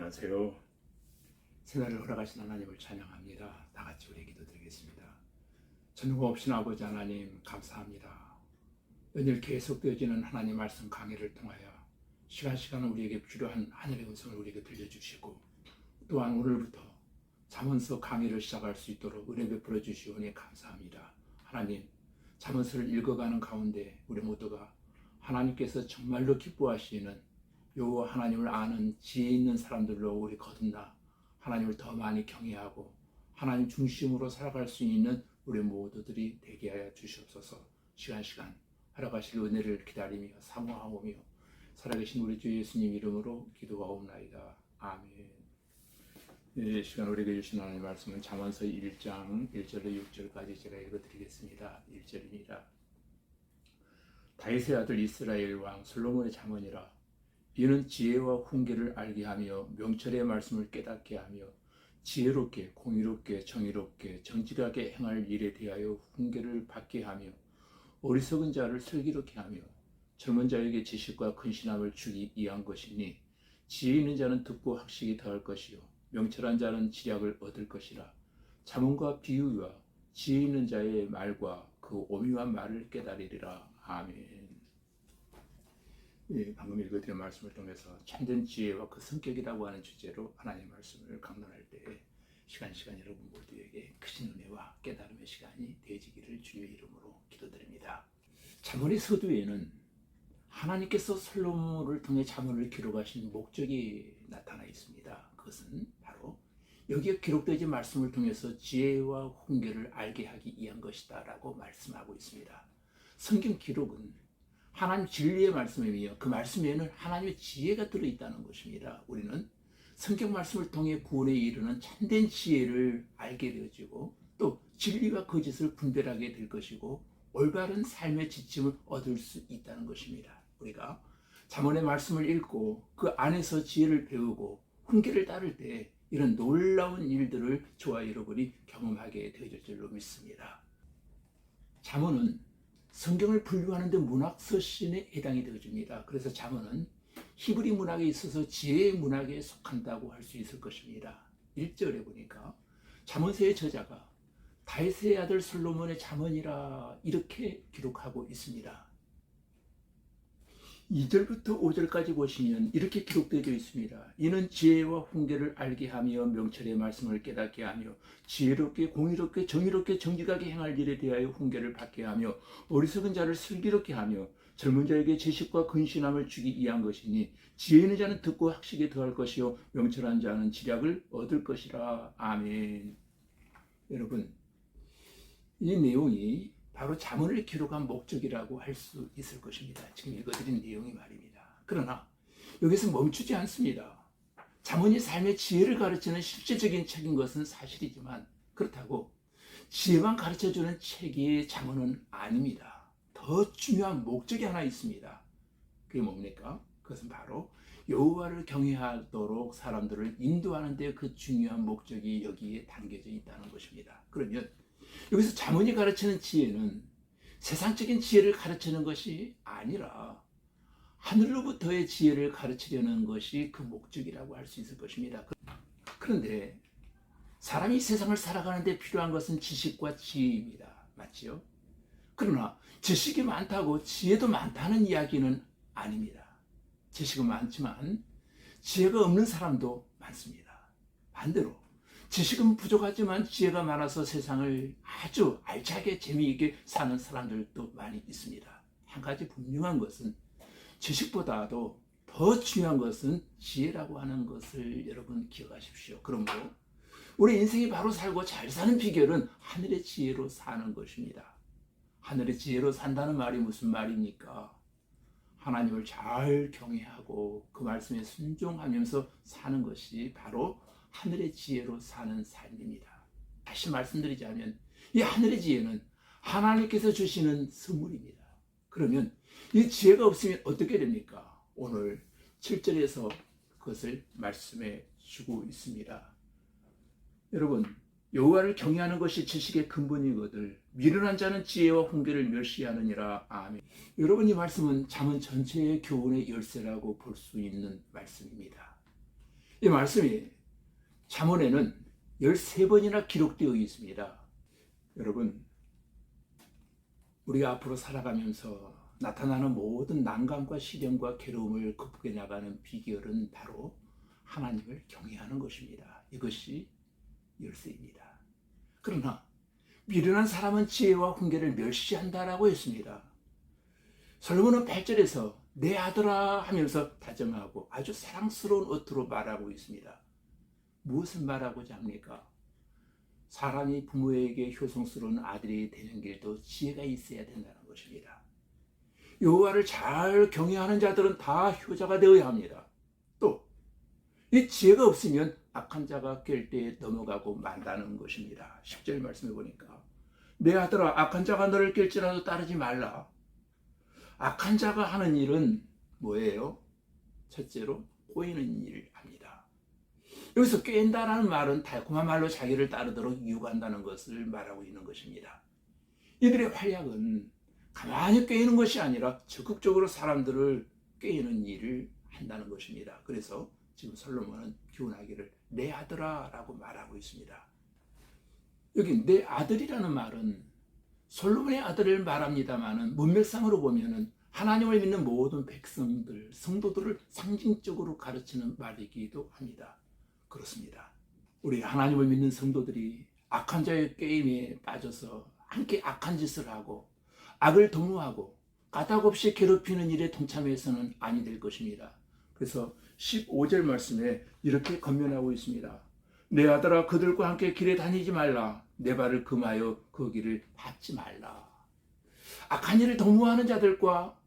안녕하세요. 새날을 허락하신 하나님을 찬양합니다. 다 같이 우리 기도드리겠습니다. 전능과 없인 아버지 하나님 감사합니다. 연일 계속되어지는 하나님 말씀 강의를 통하여 시간 우리에게 필요한 하늘의 음성을 우리에게 들려주시고 또한 오늘부터 잠언서 강의를 시작할 수 있도록 은혜 베풀어 주시오니 감사합니다. 하나님, 잠언서를 읽어가는 가운데 우리 모두가 하나님께서 정말로 기뻐하시는 여호와 하나님을 아는 지혜 있는 사람들로 우리 거듭나 하나님을 더 많이 경외하고 하나님 중심으로 살아갈 수 있는 우리 모두들이 되게 하여 주시옵소서. 시간 허락하실 은혜를 기다리며 사모하오며 살아계신 우리 주 예수님 이름으로 기도하옵나이다. 아멘. 이 시간 우리에게 주신 하나님의 말씀은 잠언서 1장 1절로 6절까지 제가 읽어드리겠습니다. 1절입니다. 다윗의 아들 이스라엘 왕 솔로몬의 잠언이라. 이는 지혜와 훈계를 알게 하며 명철의 말씀을 깨닫게 하며 지혜롭게 공의롭게 정의롭게 정직하게 행할 일에 대하여 훈계를 받게 하며 어리석은 자를 슬기롭게 하며 젊은 자에게 지식과 근신함을 주기 위한 것이니 지혜 있는 자는 듣고 학식이 더할 것이요 명철한 자는 지략을 얻을 것이라. 잠언과 비유와 지혜 있는 자의 말과 그 오묘한 말을 깨달으리라. 아멘. 방금 읽어드린 말씀을 통해서 참된 지혜와 그 성격이라고 하는 주제로 하나님의 말씀을 강론할 때 시간 여러분 모두에게 크신 은혜와 깨달음의 시간이 되어지기를 주의 이름으로 기도드립니다. 잠언의 서두에는 하나님께서 솔로몬을 통해 잠언을 기록하신 목적이 나타나 있습니다. 그것은 바로 여기에 기록되어진 말씀을 통해서 지혜와 훈계를 알게 하기 위한 것이다 라고 말씀하고 있습니다. 성경 기록은 하나님 진리의 말씀이며 그 말씀에는 하나님의 지혜가 들어있다는 것입니다. 우리는 성경 말씀을 통해 구원에 이르는 참된 지혜를 알게 되어지고 또 진리와 거짓을 분별하게 될 것이고 올바른 삶의 지침을 얻을 수 있다는 것입니다. 우리가 잠언의 말씀을 읽고 그 안에서 지혜를 배우고 훈계를 따를 때 이런 놀라운 일들을 저와 여러분이 경험하게 되어질 줄로 믿습니다. 잠언은 성경을 분류하는 데 문학 서신에 해당이 되어집니다. 그래서 잠언은 히브리 문학에 있어서 지혜의 문학에 속한다고 할 수 있을 것입니다. 1절에 보니까 잠언서의 저자가 다윗의 아들 솔로몬의 잠언이라 이렇게 기록하고 있습니다. 2절부터 5절까지 보시면 이렇게 기록되어 있습니다. 이는 지혜와 훈계를 알게 하며 명철의 말씀을 깨닫게 하며 지혜롭게 공의롭게 정의롭게 정직하게 행할 일에 대하여 훈계를 받게 하며 어리석은 자를 슬기롭게 하며 젊은 자에게 지식과 근신함을 주기 위한 것이니 지혜 있는 자는 듣고 학식에 더할 것이요 명철한 자는 지략을 얻을 것이라. 아멘. 여러분, 이 내용이 바로 잠언을 기록한 목적이라고 할 수 있을 것입니다. 지금 읽어드린 내용이 말입니다. 그러나 여기서 멈추지 않습니다. 잠언이 삶의 지혜를 가르치는 실제적인 책인 것은 사실이지만 그렇다고 지혜만 가르쳐주는 책이 잠언은 아닙니다. 더 중요한 목적이 하나 있습니다. 그게 뭡니까? 그것은 바로 여호와를 경외하도록 사람들을 인도하는 데 그 중요한 목적이 여기에 담겨져 있다는 것입니다. 그러면 여기서 잠언이 가르치는 지혜는 세상적인 지혜를 가르치는 것이 아니라 하늘로부터의 지혜를 가르치려는 것이 그 목적이라고 할 수 있을 것입니다. 그런데 사람이 세상을 살아가는 데 필요한 것은 지식과 지혜입니다. 맞지요? 그러나 지식이 많다고 지혜도 많다는 이야기는 아닙니다. 지식은 많지만 지혜가 없는 사람도 많습니다. 반대로 지식은 부족하지만 지혜가 많아서 세상을 아주 알차게 재미있게 사는 사람들도 많이 있습니다. 한 가지 분명한 것은 지식보다도 더 중요한 것은 지혜라고 하는 것을 여러분 기억하십시오. 그러므로 우리 인생이 바로 살고 잘 사는 비결은 하늘의 지혜로 사는 것입니다. 하늘의 지혜로 산다는 말이 무슨 말입니까? 하나님을 잘 경외하고 그 말씀에 순종하면서 사는 것이 바로 하늘의 지혜로 사는 삶입니다. 다시 말씀드리자면 이 하늘의 지혜는 하나님께서 주시는 선물입니다. 그러면 이 지혜가 없으면 어떻게 됩니까? 오늘 7절에서 그것을 말씀해 주고 있습니다. 여러분, 여호와를 경외하는 것이 지식의 근본이거늘 미련한 자는 지혜와 훈계를 멸시하느니라. 아멘. 여러분, 이 말씀은 잠언 전체의 교훈의 열쇠라고 볼 수 있는 말씀입니다. 이 말씀이 잠언에는 13번이나 기록되어 있습니다. 여러분, 우리가 앞으로 살아가면서 나타나는 모든 난관과 시련과 괴로움을 극복해 나가는 비결은 바로 하나님을 경외하는 것입니다. 이것이 열쇠입니다. 그러나 미련한 사람은 지혜와 훈계를 멸시한다라고 했습니다. 솔로몬은 8절에서 내 아들아 하면서 다정하고 아주 사랑스러운 어투로 말하고 있습니다. 무엇을 말하고자 합니까? 사람이 부모에게 효성스러운 아들이 되는 길도 지혜가 있어야 된다는 것입니다. 여호와를 잘 경외하는 자들은 다 효자가 되어야 합니다. 또 이 지혜가 없으면 악한 자가 깰 때에 넘어가고 만다는 것입니다. 10절 말씀해 보니까 내 아들아 악한 자가 너를 깰지라도 따르지 말라. 악한 자가 하는 일은 뭐예요? 첫째로 꼬이는 일을 합니다. 여기서 깬다라는 말은 달콤한 말로 자기를 따르도록 유혹한다는 것을 말하고 있는 것입니다. 이들의 활약은 가만히 꿰이는 것이 아니라 적극적으로 사람들을 꿰이는 일을 한다는 것입니다. 그래서 지금 솔로몬은 기원하기를 내 아들아 라고 말하고 있습니다. 여기 내 아들이라는 말은 솔로몬의 아들을 말합니다만 문맥상으로 보면 하나님을 믿는 모든 백성들, 성도들을 상징적으로 가르치는 말이기도 합니다. 그렇습니다. 우리 하나님을 믿는 성도들이 악한 자의 게임에 빠져서 함께 악한 짓을 하고 악을 도모하고 까닭없이 괴롭히는 일에 동참해서는 아니 될 것입니다. 그래서 15절 말씀에 이렇게 권면하고 있습니다. 내 아들아 그들과 함께 길에 다니지 말라. 내 발을 금하여 그 길을 밟지 말라. 악한 일을 도모하는 자들과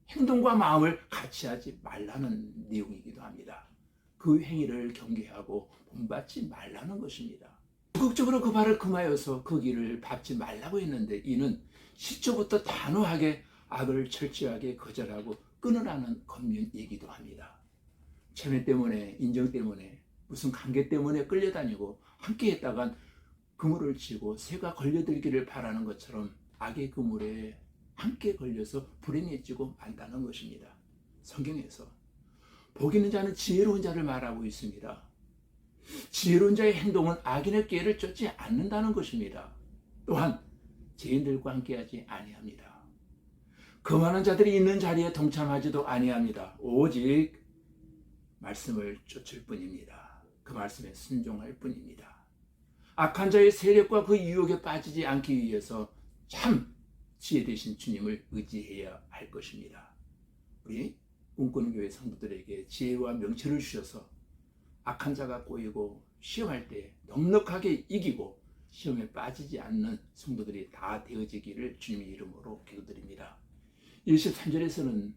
행동과 마음을 같이 하지 말라는 내용이기도 합니다. 그 행위를 경계하고 본받지 말라는 것입니다. 적극적으로 그 발을 금하여서 그 길을 밟지 말라고 했는데 이는 시초부터 단호하게 악을 철저하게 거절하고 끊으라는 권면이기도 합니다. 체면 때문에, 인정 때문에, 무슨 관계 때문에 끌려다니고 함께 했다간 그물을 치고 새가 걸려들기를 바라는 것처럼 악의 그물에 함께 걸려서 불행해지고 만다는 것입니다. 성경에서 복 있는 자는 지혜로운 자를 말하고 있습니다. 지혜로운 자의 행동은 악인의 꾀를 쫓지 않는다는 것입니다. 또한 죄인들과 함께하지 아니합니다. 거만한 자들이 있는 자리에 동참하지도 아니합니다. 오직 말씀을 쫓을 뿐입니다. 그 말씀에 순종할 뿐입니다. 악한 자의 세력과 그 유혹에 빠지지 않기 위해서 참 지혜 되신 주님을 의지해야 할 것입니다. 우리 꿈꾸는 교회 성도들에게 지혜와 명철을 주셔서 악한 자가 꼬이고 시험할 때 넉넉하게 이기고 시험에 빠지지 않는 성도들이 다 되어지기를 주님의 이름으로 기도드립니다. 23절에서는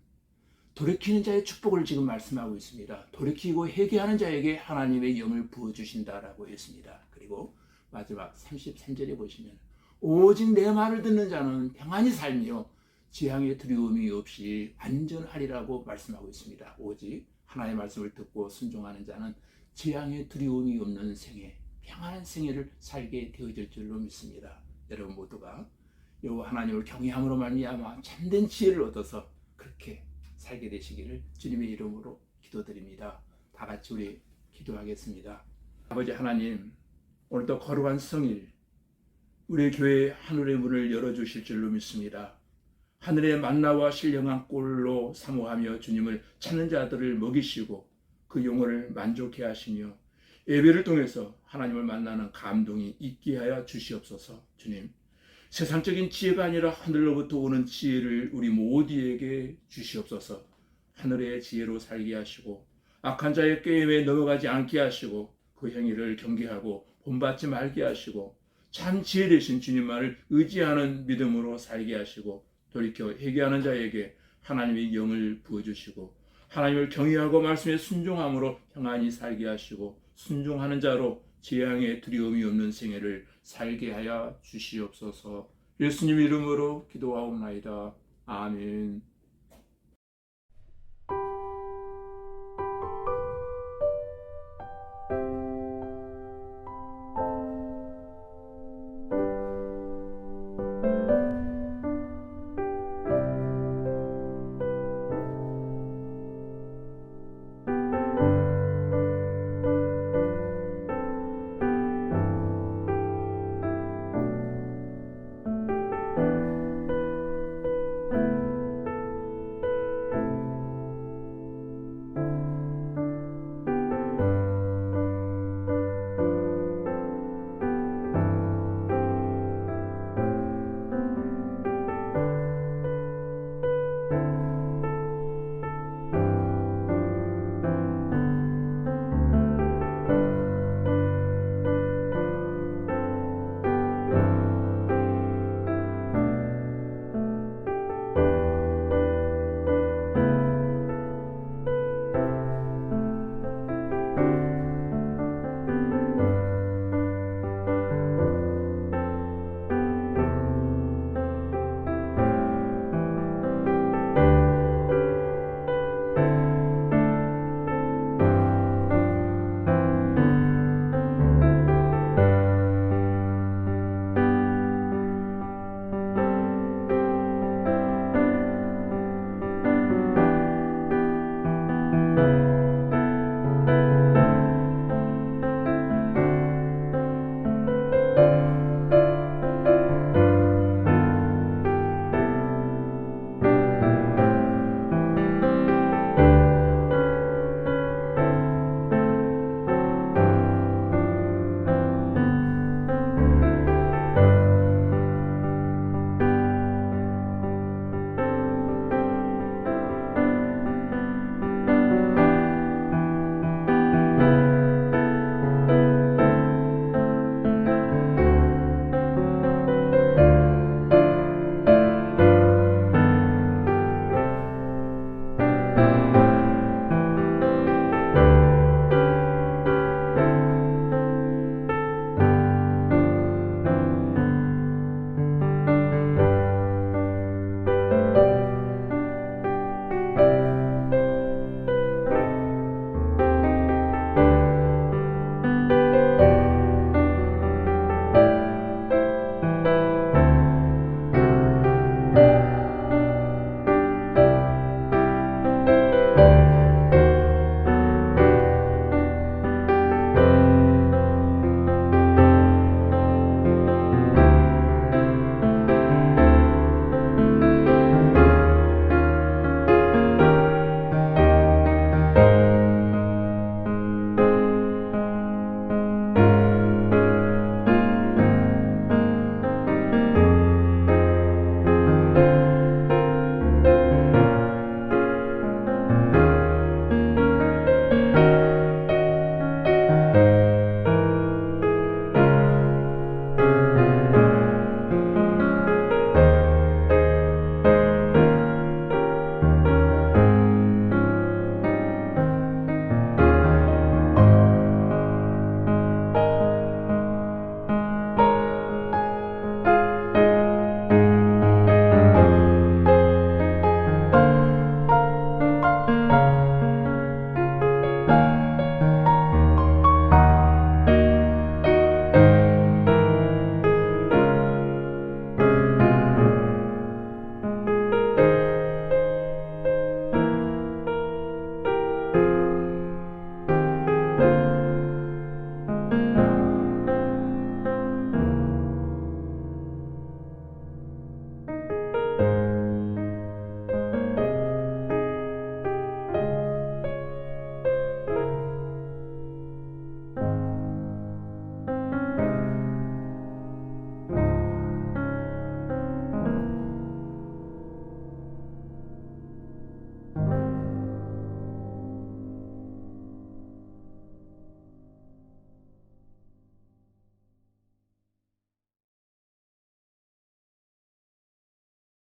돌이키는 자의 축복을 지금 말씀하고 있습니다. 돌이키고 회개하는 자에게 하나님의 영을 부어주신다라고 했습니다. 그리고 마지막 33절에 보시면 오직 내 말을 듣는 자는 평안히 살며 재앙의 두려움이 없이 안전하리라고 말씀하고 있습니다. 오직 하나님의 말씀을 듣고 순종하는 자는 재앙의 두려움이 없는 생애, 평안한 생애를 살게 되어질 줄로 믿습니다. 여러분 모두가 여호와 하나님을 경외함으로 말미암아 참된 지혜를 얻어서 그렇게 살게 되시기를 주님의 이름으로 기도드립니다. 다 같이 우리 기도하겠습니다. 아버지 하나님, 오늘도 거룩한 성일 우리 교회 하늘의 문을 열어주실 줄로 믿습니다. 하늘의 만나와 신령한 꼴로 사모하며 주님을 찾는 자들을 먹이시고 그 영혼을 만족해 하시며 예배를 통해서 하나님을 만나는 감동이 있게 하여 주시옵소서. 주님, 세상적인 지혜가 아니라 하늘로부터 오는 지혜를 우리 모두에게 주시옵소서. 하늘의 지혜로 살게 하시고 악한 자의 게임에 넘어가지 않게 하시고 그 행위를 경계하고 본받지 말게 하시고 참 지혜 되신 주님만을 의지하는 믿음으로 살게 하시고 돌이켜 회개하는 자에게 하나님의 영을 부어주시고 하나님을 경외하고 말씀에 순종함으로 평안히 살게 하시고 순종하는 자로 재앙의 두려움이 없는 생애를 살게 하여 주시옵소서. 예수님 이름으로 기도하옵나이다. 아멘.